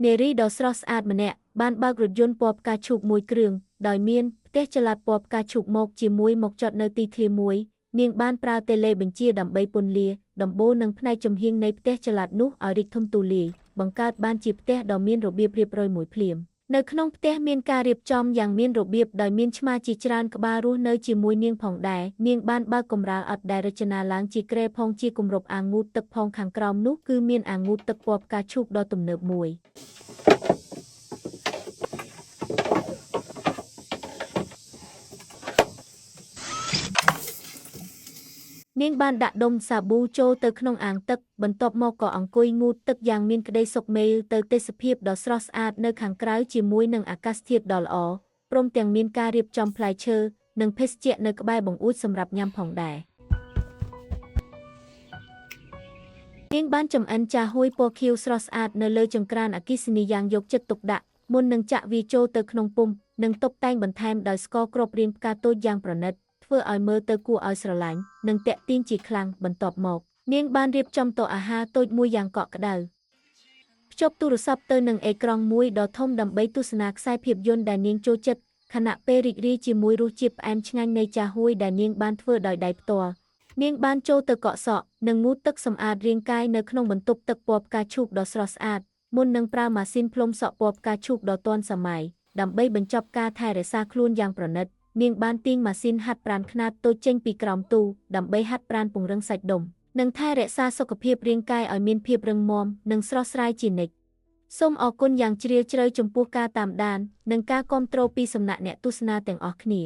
នារីដ៏ស្រស់ស្អាតម្នាក់បានបើករថយន្តពណ៌ផ្កាឈូកមួយគ្រឿងដោយមានផ្ទះចល័តពណ៌ផ្កាឈូកមកជាមួយមកចតនៅទីធ្លាមួយនាងបានប្រើតេឡេបញ្ជាដើម្បីពន្លាដំបូលនិងផ្នែកចំហៀងនៃផ្ទះចល័តនោះឲ្យរីកធំទូលាយបង្កើតបានជាផ្ទះដ៏មានរបៀបរៀបរយមួយភ្លាមនៅក្នុងផ្ទះមានការរៀបចំយ៉ាងមានរបៀបដោយមានឆ្មាជាច្រើនក្បាលរស់នៅជាមួយនាងផងដែរនាងបានបើកកម្រាលឥដ្ឋដែលរចនាឡើងជាគ្រែផងជាគម្របអាងូតទឹកផងខាងក្រោមនោះគឺមានអាងូតទឹកពណ៌ផ្កាឈូកដ៏ទំនើបមួយនាងបានដាក់ដុំសាប៊ូចូលទៅក្នុងអាងទឹកបន្ទាប់មកក៏អង្គុយងូតទឹកយ៉ាងមានក្តីសុខមេលទៅទេសភាពដ៏ស្រស់ស្អាតនៅខាងក្រៅជាមួយនឹងអាកាសធាតុដ៏ល្អព្រមទាំងមានការរៀបចំផ្លែឈើនិងភេសជ្ជៈនៅក្បែរបង្អួចសម្រាប់ញ៉ាំផងដែរនាងបានចម្អិនចាហ៊ួយពណ៌ខៀវស្រស់ស្អាតនៅលើចង្ក្រានអគ្គិសនីយ៉ាងយកចិត្តទុកដាក់មុននឹងចាក់វាចូលទៅក្នុងពុម្ពនិងតុបតែងបន្ថែមដោយស្ករគ្រាប់រាងផ្កាតូចយ៉ាងប្រណិតធ្វើឲ្យមើលទៅគួរឲ្យស្រឡាញ់និងទាក់ទាញជាខ្លាំងបន្ទាប់មកនាងបានរៀបចំតូអាហារតូចមួយយ៉ាងកក់ក្ដៅភ្ជាប់ទូរស័ព្ទទៅនឹងអេក្រង់មួយដ៏ធំដើម្បីទស្សនាខ្សែភាពយន្តដែលនាងចូលចិត្តខណៈពេលរីករាយជាមួយរសជាតិផ្អែមឆ្ងាញ់នៃចាហ៊ួយដែលនាងបានធ្វើដោយដៃផ្ទាល់នាងបានចូលទៅកក់សក់និងងូតទឹកសម្អាតរាងកាយនៅក្នុងបន្ទប់ទឹកពណ៌ផ្កាឈូកដ៏ស្រស់ស្អាតមុននឹងប្រើម៉ាស៊ីនផ្លុំសក់ពណ៌ផ្កាឈូកដ៏ទាន់សម័យដើម្បីបញ្ចប់ការថែរក្សាខ្លួនយ៉ាងប្រណិតនាងបានទាញម៉ាស៊ីនហាត់ប្រាណខ្នាតតូចចេញពីក្រោមទូដើម្បីហាត់ប្រាណពង្រឹងសាច់ដុំនិងថែរក្សាសុខភាពរាងកាយឲ្យមានភាពរឹងមាំនិងស្រស់ស្រាយជានិច្ចសូមអរគុណយ៉ាងជ្រាលជ្រៅចំពោះការតាមដាននិងការគាំទ្រពីសំណាក់អ្នកទស្សនាទាំងអស់គ្នា